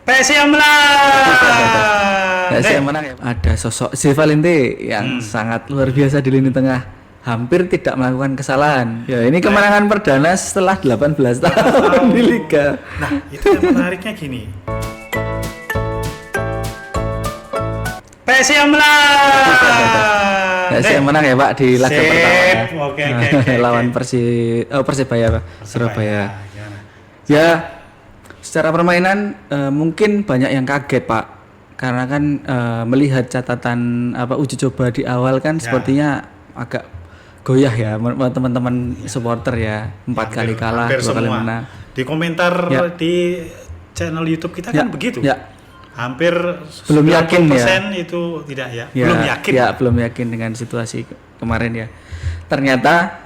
PSM menang. PSM menang ya. Ada sosok De Valente yang sangat luar biasa di lini tengah, hampir tidak melakukan kesalahan. Ya, ini kemenangan perdana setelah 18 tahun di liga. Nah, itu yang menariknya gini. PSM menang. PSM menang ya Pak di laga pertama. Oke. Lawan Persebaya Pak, Surabaya. Gimana? Ya, secara permainan mungkin banyak yang kaget Pak, karena kan melihat catatan uji coba di awal kan sepertinya agak goyah ya teman-teman supporter ya, 4 kali kalah, 2 kali menang. Di komentar di channel YouTube kita kan begitu. Ya. Hampir Belum yakin ya. itu tidak ya. Belum yakin. Ya, belum yakin dengan situasi kemarin ya. Ternyata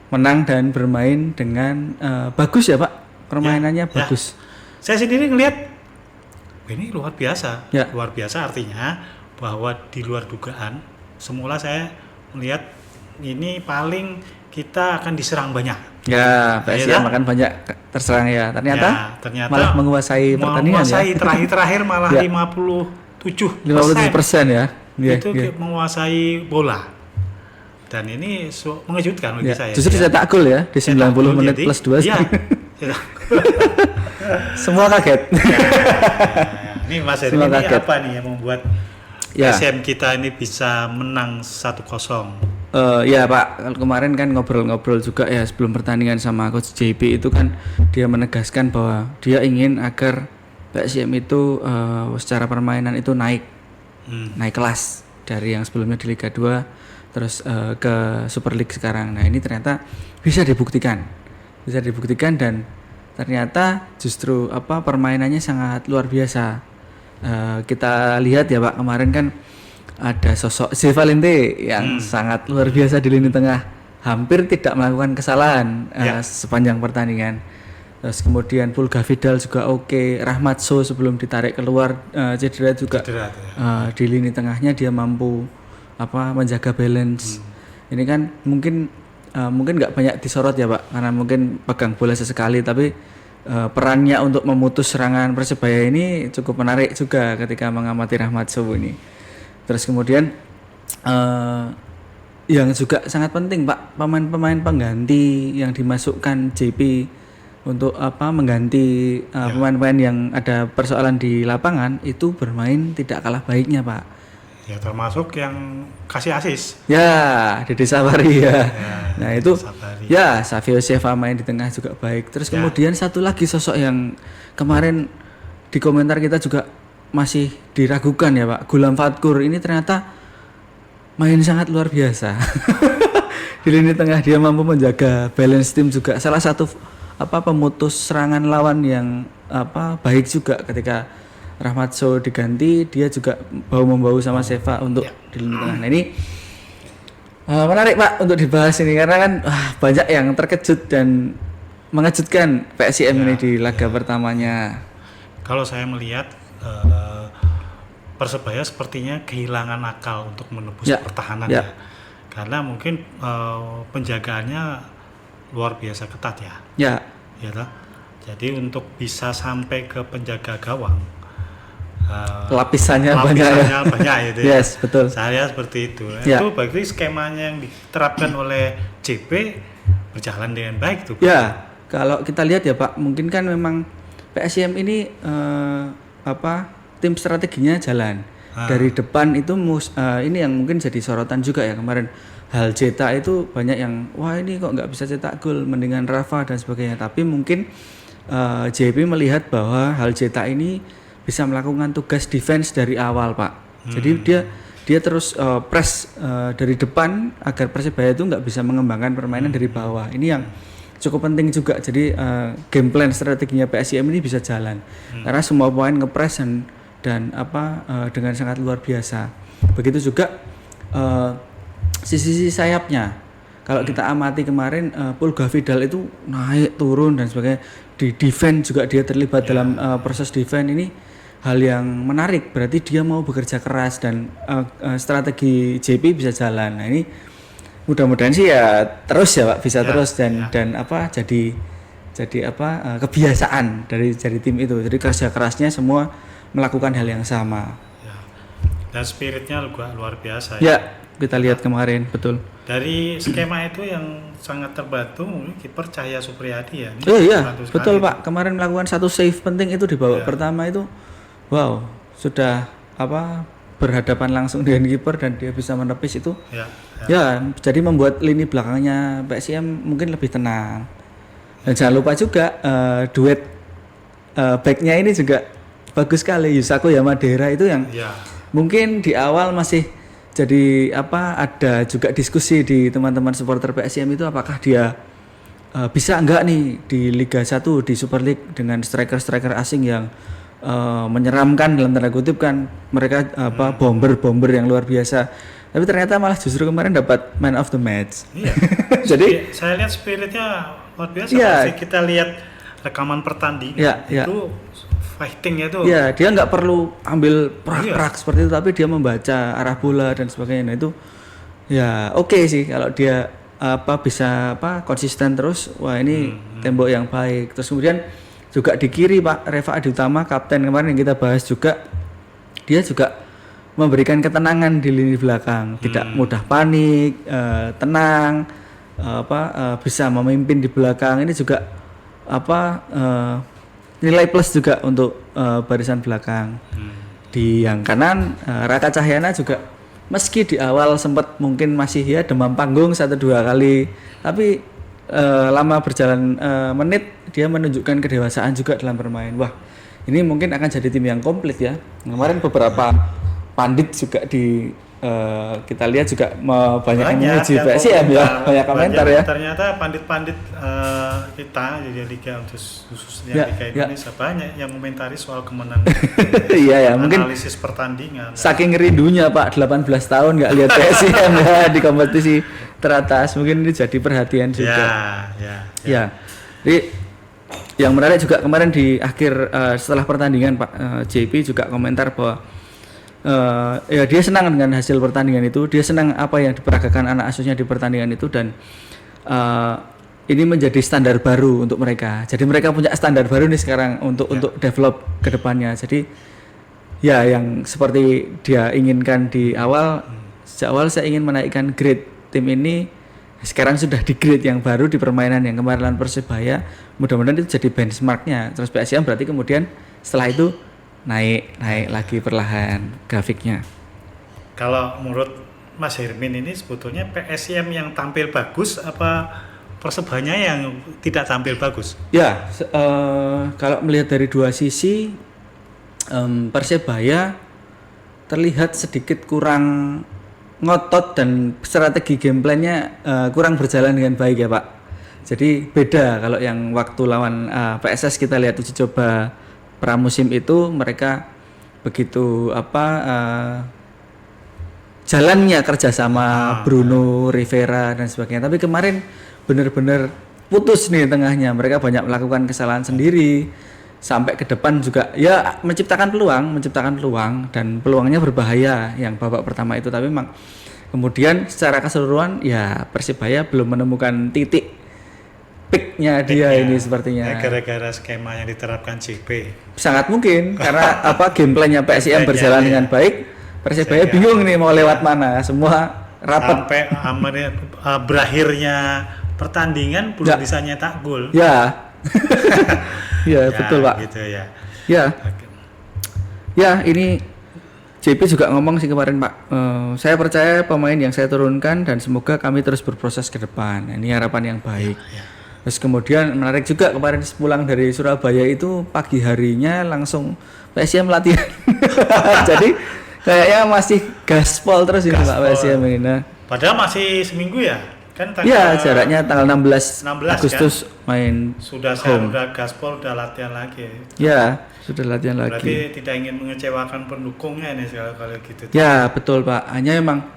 menang dan bermain dengan bagus ya Pak. Permainannya bagus. Saya sendiri ngelihat ini luar biasa. Ya. Luar biasa artinya bahwa di luar dugaan. Semula saya melihat ini paling kita akan diserang banyak. Ya, PSM akan banyak terserang ya. Ternyata malah menguasai pertandingan ya. Terakhir malah 57% ya. Itu menguasai bola. Dan ini mengejutkan bagi saya. Justru cetak gol ya di 90 menit plus 2. Iya. Semua kaget. Ini Mas Heri, ini apa nih yang membuat PSM kita ini bisa menang 1-0? Ya Pak, kemarin kan ngobrol-ngobrol juga ya sebelum pertandingan sama Coach JP itu kan dia menegaskan bahwa dia ingin agar PSM itu secara permainan itu naik kelas dari yang sebelumnya di Liga 2 terus ke Super League sekarang. Nah ini ternyata bisa dibuktikan dan ternyata justru permainannya sangat luar biasa. Kita lihat ya Pak, kemarin kan ada sosok De Valente yang sangat luar biasa di lini tengah, hampir tidak melakukan kesalahan sepanjang pertandingan. Terus kemudian Pulga Vidal juga oke, Rahmat So sebelum ditarik keluar cedera juga di lini tengahnya dia mampu menjaga balance. Ini kan mungkin nggak banyak disorot ya Pak, karena mungkin pegang bola sesekali, tapi perannya untuk memutus serangan Persebaya ini cukup menarik juga ketika mengamati Rahmat So ini. Terus kemudian yang juga sangat penting Pak, pemain-pemain pengganti yang dimasukkan JP untuk mengganti pemain-pemain yang ada persoalan di lapangan itu bermain tidak kalah baiknya Pak. Ya termasuk yang kasih asis. Ya, Dede Sabari ya. Nah itu Sabari. Ya Savio Seva main di tengah juga baik. Terus kemudian satu lagi sosok yang kemarin di komentar kita juga masih diragukan ya Pak, Gulam Fatkur ini ternyata main sangat luar biasa. Di lini tengah dia mampu menjaga balance tim juga. Salah satu pemutus serangan lawan yang baik juga ketika Rahmat So diganti, dia juga bau-membau sama Seva untuk di lini tengah. Nah ini menarik Pak untuk dibahas ini karena kan banyak yang terkejut dan mengejutkan PSM ini di laga pertamanya. Kalau saya melihat Persebaya sepertinya kehilangan akal untuk menembus pertahanan ya. Karena mungkin penjagaannya luar biasa ketat ya. Ya toh? Jadi untuk bisa sampai ke penjaga gawang lapisannya banyak itu ya. Yes, betul. Saya seperti itu. Itu berarti skemanya yang diterapkan oleh JP berjalan dengan baik tuh. Ya, kalau kita lihat ya Pak, mungkin kan memang PSM ini tim strateginya jalan dari depan itu ini yang mungkin jadi sorotan juga ya kemarin. Hal Jeta itu banyak yang wah ini kok nggak bisa cetak gol, mendingan Rafa dan sebagainya. Tapi mungkin JP melihat bahwa Hal Jeta ini bisa melakukan tugas defense dari awal Pak. Jadi dia terus press dari depan agar Persebaya itu nggak bisa mengembangkan permainan dari bawah. Ini yang cukup penting juga. Jadi game plan strateginya PSM ini bisa jalan karena semua pemain ngepres dan dengan sangat luar biasa. Begitu juga sisi sayapnya. Kalau kita amati kemarin Pulga Vidal itu naik turun dan sebagainya. Di defense juga dia terlibat dalam proses defense ini hal yang menarik. Berarti dia mau bekerja keras dan strategi JP bisa jalan. Nah ini mudah-mudahan sih ya terus ya Pak bisa terus dan jadi kebiasaan dari tim itu. Jadi kerja kerasnya semua melakukan hal yang sama. Ya. Dan spiritnya juga luar biasa. Ya, kita lihat kemarin, betul. Dari skema itu yang sangat terbantu kiper Cahya Supriyadi ya. Iya, betul Pak. Kemarin melakukan satu save penting itu di babak pertama itu. Wow, sudah berhadapan langsung dengan kiper dan dia bisa menepis itu. Ya, jadi membuat lini belakangnya PSIM mungkin lebih tenang. Dan jangan lupa juga duet backnya ini juga bagus sekali. Yusaku Yamadera itu yang mungkin di awal masih jadi ada juga diskusi di teman-teman supporter PSIM itu apakah dia bisa enggak nih di Liga 1 di Super League dengan striker-striker asing yang menyeramkan dalam tanda kutip kan, mereka bomber yang luar biasa. Tapi ternyata malah justru kemarin dapat man of the match. Iya. Jadi saya lihat spiritnya luar biasa. Pasti kita lihat rekaman pertandingan itu fightingnya itu. Iya, dia nggak perlu ambil prak-prak seperti itu, tapi dia membaca arah bola dan sebagainya. Nah, itu ya oke sih kalau dia bisa konsisten terus. Wah, ini tembok yang baik. Terus kemudian juga di kiri Pak Reva Adi Utama, kapten kemarin yang kita bahas juga, dia juga memberikan ketenangan di lini belakang, tidak mudah panik, tenang, bisa memimpin di belakang. Ini juga nilai plus juga untuk barisan belakang. Di yang kanan Raka Cahyana juga meski di awal sempat mungkin masih demam panggung 1-2 kali, tapi lama berjalan menit dia menunjukkan kedewasaan juga dalam bermain. Wah, ini mungkin akan jadi tim yang komplit ya. Kemarin beberapa pandit juga kita lihat juga banyak yang memuji PSIM ya, banyak komentar ya. Ternyata pandit-pandit kita di Liga khususnya Liga Indonesia banyak yang komentari soal kemenangan. Iya ya, mungkin analisis pertandingan. Saking rindunya Pak 18 tahun nggak lihat PSIM ya di kompetisi teratas, mungkin ini jadi perhatian juga. Ya. Jadi yang menarik juga kemarin di akhir setelah pertandingan Pak JP juga komentar bahwa ya dia senang dengan hasil pertandingan itu, dia senang apa yang diperagakan anak asuhnya di pertandingan itu, dan ini menjadi standar baru untuk mereka. Jadi mereka punya standar baru nih sekarang untuk develop ke depannya. Jadi ya yang seperti dia inginkan di awal, sejak awal saya ingin menaikkan grade tim ini, sekarang sudah di grade yang baru di permainan yang kemarin lawan Persebaya. Mudah-mudahan itu jadi benchmarknya. Terus PSIM berarti kemudian setelah itu naik lagi perlahan grafiknya. Kalau menurut Mas Hermin ini sebetulnya PSIM yang tampil bagus apa Persebaya yang tidak tampil bagus? Ya, kalau melihat dari dua sisi, Persebaya terlihat sedikit kurang ngotot dan strategi game plan-nya kurang berjalan dengan baik ya Pak. Jadi beda kalau yang waktu lawan PSS kita lihat uji coba pramusim itu, mereka begitu jalannya kerjasama Bruno, Rivera dan sebagainya. Tapi kemarin benar-benar putus nih tengahnya. Mereka banyak melakukan kesalahan sendiri. Sampai ke depan juga ya menciptakan peluang dan peluangnya berbahaya yang babak pertama itu. Tapi memang kemudian secara keseluruhan ya Persebaya belum menemukan titik peaknya dia ini sepertinya. Gara-gara skema yang diterapkan JP. Sangat mungkin karena game plan-nya PSIM berjalan dengan baik. Persebaya bingung nih mau lewat mana. Semua rapat. Sampai berakhirnya pertandingan belum bisa nyetak gol. Ya. Ya, betul Pak. Gitu ya. Ya. Ya, ini JP juga ngomong sih kemarin Pak. Saya percaya pemain yang saya turunkan dan semoga kami terus berproses ke depan. Ini harapan yang baik. Ya. Terus kemudian menarik juga kemarin pulang dari Surabaya itu pagi harinya langsung PSIM latihan. Jadi kayaknya masih gaspol terus ini Pak PSIM ini. Nah, padahal masih seminggu ya? Kan ya jaraknya tanggal 16 Agustus kan? Main sudah gaspol udah latihan lagi ya sudah latihan berarti lagi. Berarti tidak ingin mengecewakan pendukungnya nih kalau gitu. Ya betul Pak, hanya emang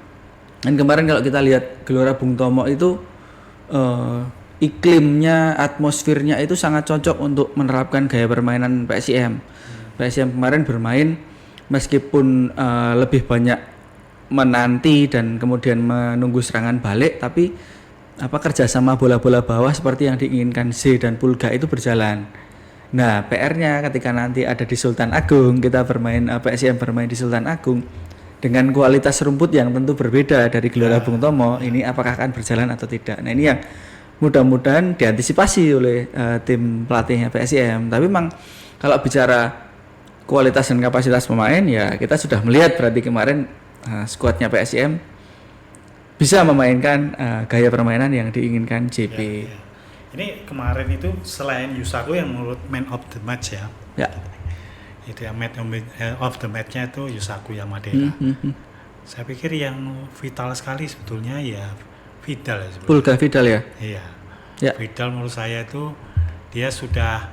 dan kemarin kalau kita lihat Gelora Bung Tomo itu iklimnya, atmosfernya itu sangat cocok untuk menerapkan gaya permainan PSIM. PSIM kemarin bermain meskipun lebih banyak menanti dan kemudian menunggu serangan balik, tapi kerjasama bola-bola bawah seperti yang diinginkan Z dan Pulga itu berjalan. Nah, PR-nya ketika nanti ada di Sultan Agung, kita bermain PSIM bermain di Sultan Agung dengan kualitas rumput yang tentu berbeda dari Gelora Bung Tomo, ini apakah akan berjalan atau tidak. Nah, ini yang mudah-mudahan diantisipasi oleh tim pelatihnya PSIM. Tapi memang kalau bicara kualitas dan kapasitas pemain, ya kita sudah melihat berarti kemarin skuadnya PSIM bisa memainkan gaya permainan yang diinginkan JP. Ya. Ini kemarin itu selain Yusaku yang menurut man of the match ya. Ya. Itu yang man of the match-nya itu Yusaku Yamadera. Saya pikir yang vital sekali sebetulnya ya Vidal ya sebetulnya. Pulga Vidal ya? Iya. Ya. Vidal menurut saya itu dia sudah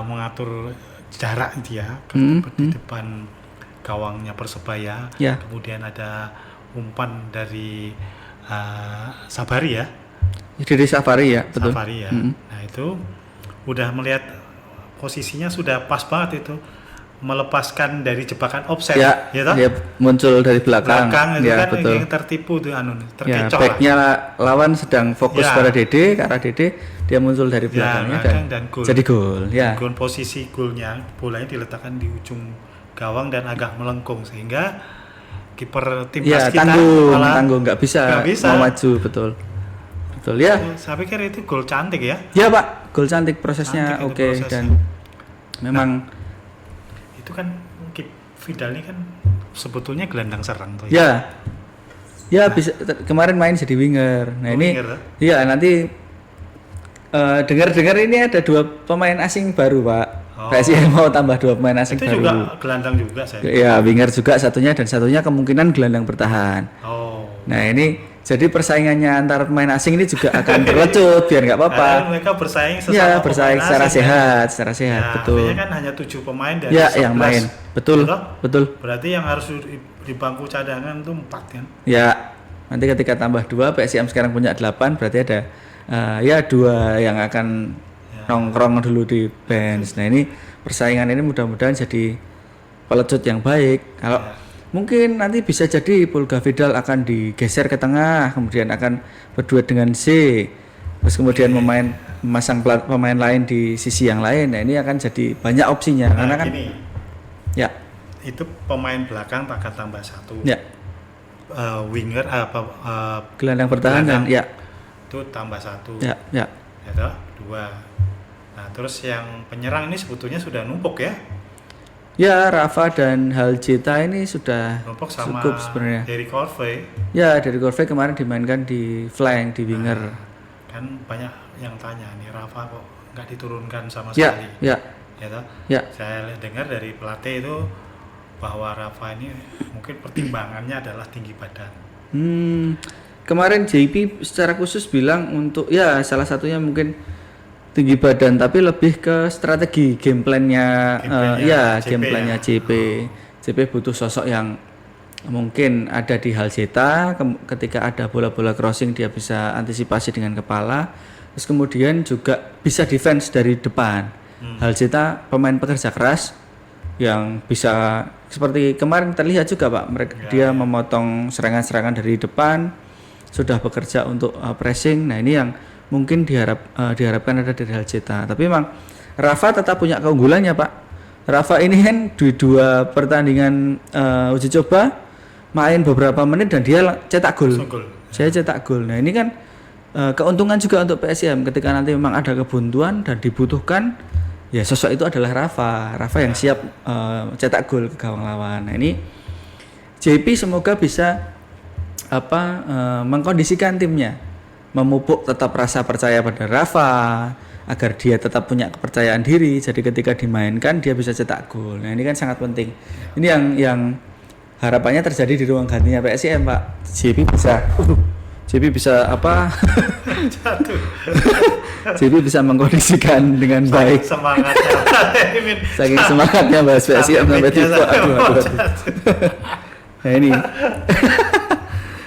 mengatur jarak dia di depan gawangnya Persebaya. Ya. Kemudian ada umpan dari Sabari ya. Dari Safari ya, betul. Safari ya. Nah itu udah melihat posisinya sudah pas banget itu, melepaskan dari jebakan offside. Ya, ya toh? dia muncul dari belakang. Itu Ya, kan betul. yang tertipu tuh Ya, terkecoh. backnya lawan sedang fokus pada Dede, ke arah Dede, dia muncul dari belakangnya dan gol. jadi gol. Ya. Gol, posisi golnya bolanya diletakkan di ujung gawang dan agak melengkung sehingga kiper timnas kita tanggung nggak bisa mau maju, betul ya. Saya pikir itu gol cantik ya. Ya Pak, gol cantik, prosesnya oke. Dan memang itu kan Vidal ini kan sebetulnya gelandang serang tuh ya. Ya bisa kemarin main jadi winger. Nah ini ya nanti dengar-dengar ini ada 2 pemain asing baru Pak. PSIM mau tambah 2 pemain asing itu baru. Itu juga gelandang juga saya. Ya, winger juga satunya, dan satunya kemungkinan gelandang bertahan. Nah, ini jadi persaingannya antar pemain asing ini juga akan berlecut biar nggak apa-apa. Mereka bersaing sesama ya, bersaing secara sehat, betul. Kan hanya 7 pemain dari 11. Yang main. Betul. Berarti yang harus di bangku cadangan itu 4 kan? Ya. Nanti ketika tambah 2, PSIM sekarang punya 8, berarti ada 2 yang akan nongkrong dulu di bench. Nah ini persaingan ini mudah-mudahan jadi pelecut yang baik. Kalau mungkin nanti bisa jadi Pulga Vidal akan digeser ke tengah, kemudian akan berduet dengan Z, terus kemudian memasang pemain lain di sisi yang lain. Nah ini akan jadi banyak opsinya. Karena kan gini, ya itu pemain belakang akan tambah 1. Ya. Winger gelandang bertahan dan ya itu tambah 1. Ya. Ya toh, 2. Nah, terus yang penyerang ini sebetulnya sudah numpuk ya? Ya, Rafa dan Haljeta ini sudah numpuk sama cukup sebenarnya. Dari Corvey. Ya, dari Corvey kemarin dimainkan di flank, di winger. Kan banyak yang tanya nih, Rafa kok nggak diturunkan sama sekali? Ya toh? Ya. Saya dengar dari pelatih itu bahwa Rafa ini mungkin pertimbangannya adalah tinggi badan. Kemarin JP secara khusus bilang untuk ya salah satunya mungkin tinggi badan, tapi lebih ke strategi game plan-nya JP. JP butuh sosok yang mungkin ada di Haljeta, ketika ada bola-bola crossing dia bisa antisipasi dengan kepala, terus kemudian juga bisa defense dari depan. Haljeta pemain pekerja keras yang bisa seperti kemarin terlihat juga Pak, dia memotong serangan-serangan dari depan, sudah bekerja untuk pressing. Nah ini yang mungkin diharapkan ada dari Haljeta. Tapi memang Rafa tetap punya keunggulannya Pak. Rafa ini kan di 2 pertandingan uji coba main beberapa menit dan dia cetak gol. Saya cetak gol. Nah ini kan keuntungan juga untuk PSIM ketika nanti memang ada kebuntuan dan dibutuhkan, ya sosok itu adalah Rafa yang siap cetak gol ke gawang lawan. Nah ini JP semoga bisa mengkondisikan timnya, memupuk tetap rasa percaya pada Rafa agar dia tetap punya kepercayaan diri. Jadi ketika dimainkan dia bisa cetak gol. Nah ini kan sangat penting. Ini yang harapannya terjadi di ruang gantinya PSIM Pak. JP bisa JP bisa mengkondisikan dengan baik. Saking semangatnya bahas PSIM sampai tiba. Aduh. Nah ini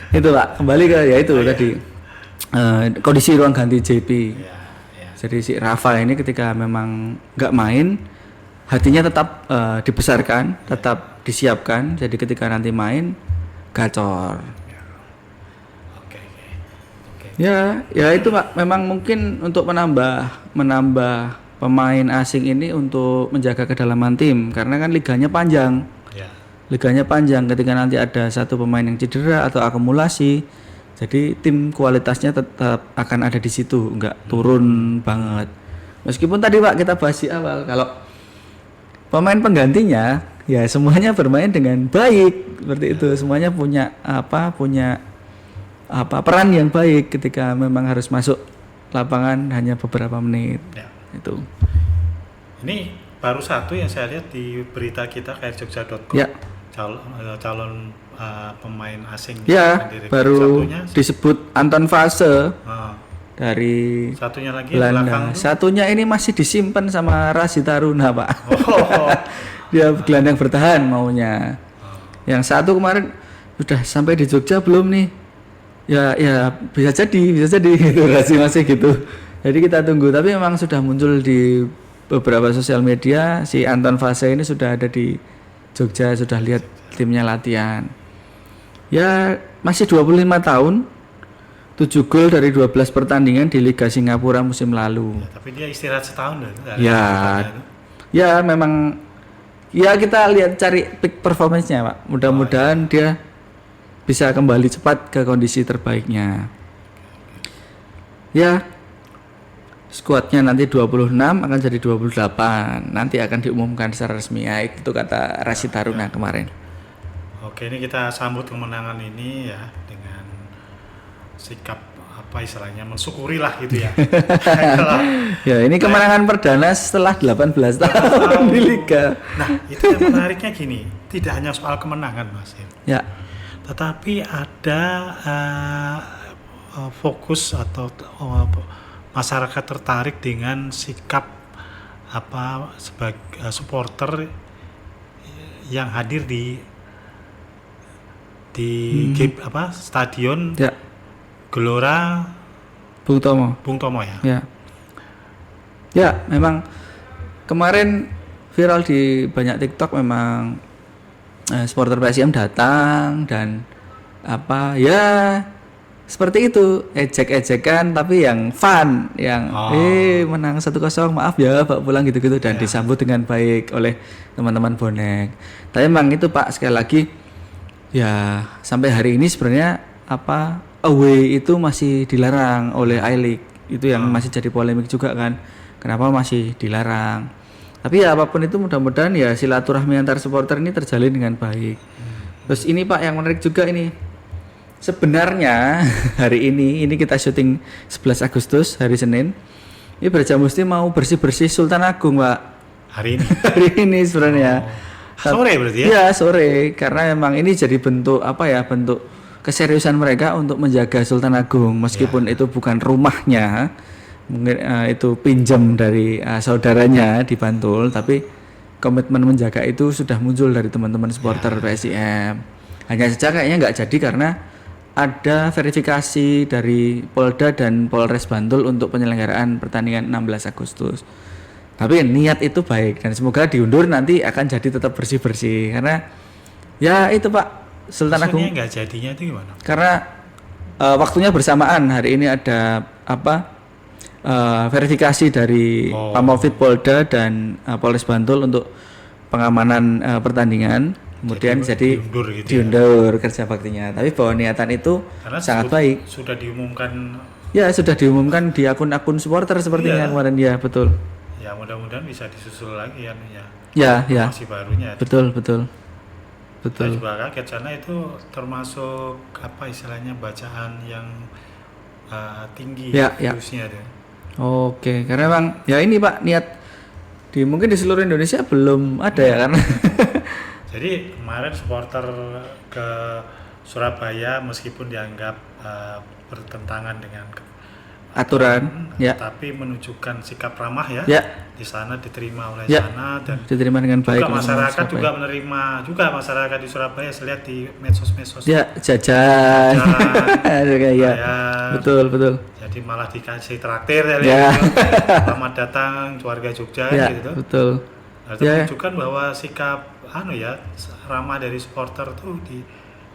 itu Pak, kembali ke tadi kondisi ruang ganti JP. Jadi si Rafa ini ketika memang nggak main, hatinya tetap dibesarkan, tetap disiapkan. Jadi ketika nanti main, gacor. Ya, ya itu Pak. Memang mungkin untuk menambah pemain asing ini untuk menjaga kedalaman tim karena kan liganya panjang. Ya. Liganya panjang, ketika nanti ada satu pemain yang cedera atau akumulasi, jadi tim kualitasnya tetap akan ada di situ, nggak turun banget. Meskipun tadi Pak kita bahas di awal kalau pemain penggantinya ya semuanya bermain dengan baik seperti itu, semuanya punya peran yang baik ketika memang harus masuk lapangan hanya beberapa menit. Ya. Itu. Ini baru satu yang saya lihat di berita kita KRJogja.com. Ya. Calon pemain asing. Ya, baru disebut Anton Fase. Dari satunya lagi Belanda. Satunya ini masih disimpan sama Rasi Taruna, Pak. Dia gelandang bertahan maunya. Yang satu kemarin sudah sampai di Jogja belum nih? Ya bisa jadi gitu, Rasi masih gitu. Jadi kita tunggu, tapi memang sudah muncul di beberapa sosial media si Anton Fase ini sudah ada di Jogja, sudah lihat timnya latihan. Ya, masih 25 tahun. 7 gol dari 12 pertandingan di Liga Singapura musim lalu. Ya, tapi dia istirahat setahun loh. Ya memang ya kita lihat cari peak performance-nya, Pak. Mudah-mudahan dia bisa kembali cepat ke kondisi terbaiknya. Ya, skuadnya nanti 26 akan jadi 28. Nanti akan diumumkan secara resmi, ya, itu kata Rasi Taruna kemarin. Oke, ini kita sambut kemenangan ini ya dengan sikap apa istilahnya mensyukuri lah gitu ya. Ya, ini kemenangan perdana setelah 18 tahun di liga. Nah, itu yang menariknya gini, tidak hanya soal kemenangan, Mas. Ya. Tetapi ada fokus atau masyarakat tertarik dengan sikap apa sebagai supporter yang hadir di game stadion ya. Gelora Bung Tomo ya. Ya, memang kemarin viral di banyak TikTok memang supporter PSIM datang dan seperti itu, ejek-ejekan tapi yang fun, yang menang 1-0, maaf ya Pak pulang gitu-gitu dan disambut dengan baik oleh teman-teman bonek. Tapi memang itu Pak, sekali lagi ya sampai hari ini sebenarnya away itu masih dilarang oleh I-League. Itu yang masih jadi polemik juga kan. Kenapa masih dilarang? Tapi ya apapun itu mudah-mudahan ya silaturahmi antar supporter ini terjalin dengan baik. Terus ini Pak yang menarik juga ini. Sebenarnya hari ini kita syuting 11 Agustus hari Senin. Ini Brajamusti mau bersih-bersih Sultan Agung, Pak. Hari ini. Hari ini sebenarnya. Sore berarti ya? Iya, sore. Karena memang ini jadi bentuk bentuk keseriusan mereka untuk menjaga Sultan Agung meskipun itu bukan rumahnya. Mungkin itu pinjam dari saudaranya di Bantul, tapi komitmen menjaga itu sudah muncul dari teman-teman supporter PSIM. Hanya saja kayaknya nggak jadi karena ada verifikasi dari Polda dan Polres Bantul untuk penyelenggaraan pertandingan 16 Agustus. Tapi niat itu baik dan semoga diundur nanti akan jadi tetap bersih-bersih karena ya itu Pak Sultan Agung. Maksudnya nggak jadinya itu gimana? Karena waktunya bersamaan, hari ini ada verifikasi dari Pamofit Polda dan Polres Bantul untuk pengamanan pertandingan. Kemudian jadi diundur kerja baktinya. Tapi bahwa niatan itu karena sangat baik. Sudah diumumkan. Ya sudah diumumkan di akun-akun supporter sepertinya kemarin ya betul. Ya mudah-mudahan bisa disusul lagi ya. Ya. Masih barunya. Betul. Saya juga kaget karena itu termasuk istilahnya bacaan yang tinggi views-nya deh. Oke, karena memang ya ini Pak niat mungkin di seluruh Indonesia belum ada ya karena. Jadi kemarin supporter ke Surabaya meskipun dianggap bertentangan dengan aturan, tapi menunjukkan sikap ramah ya. Di sana diterima oleh sana dan diterima dengan baik. Juga masyarakat juga menerima masyarakat di Surabaya. Saya lihat di medsos-medsos. Ya, jajan. Ya. Betul. Jadi malah dikasih traktir selamat datang keluarga Jogja gitu. Betul. Itu menunjukkan bahwa sikap ramah dari supporter tuh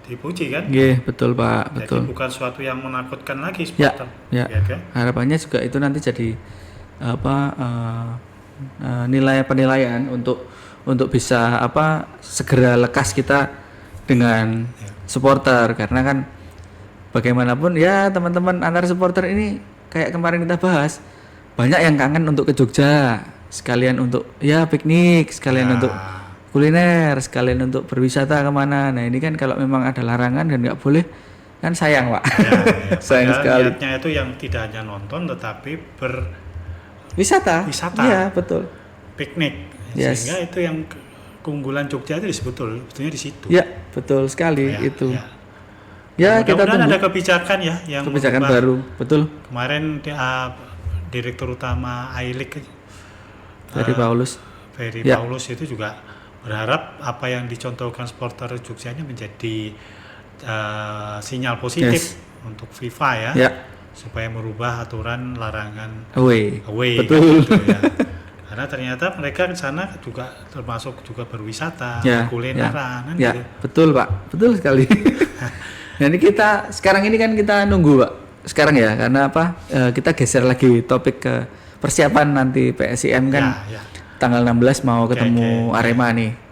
dipuji kan? Iya, betul Pak, betul. Jadi bukan suatu yang menakutkan lagi supporter. Ya. Kan? Harapannya juga itu nanti jadi nilai penilaian untuk bisa segera lekas kita dengan supporter, karena kan bagaimanapun ya teman-teman antar supporter ini kayak kemarin kita bahas, banyak yang kangen untuk ke Jogja, sekalian untuk ya piknik, sekalian untuk kuliner, sekalian untuk berwisata kemana. Nah ini kan kalau memang ada larangan dan nggak boleh, kan sayang Pak. Ya. Sayang sekali. Niatnya itu yang tidak hanya nonton tetapi wisata. Iya betul. Piknik. Yes. Sehingga itu yang keunggulan Jogja itu sebetulnya di situ. Ya betul sekali itu. Ya kita tunggu. Ada kebijakan ya yang kebijakan baru, betul. Kemarin Direktur Utama I-League Paulus itu juga berharap apa yang dicontohkan supporter Jogja ini menjadi sinyal positif untuk FIFA ya, supaya merubah aturan larangan away betul. Kan, gitu, ya. Karena ternyata mereka di sana juga termasuk juga berwisata, kulineran kan gitu. Betul Pak, betul sekali. Nah ini sekarang ini kan kita nunggu Pak sekarang ya, karena kita geser lagi topik ke persiapan nanti PSIM kan tanggal 16 mau ketemu Arema nih.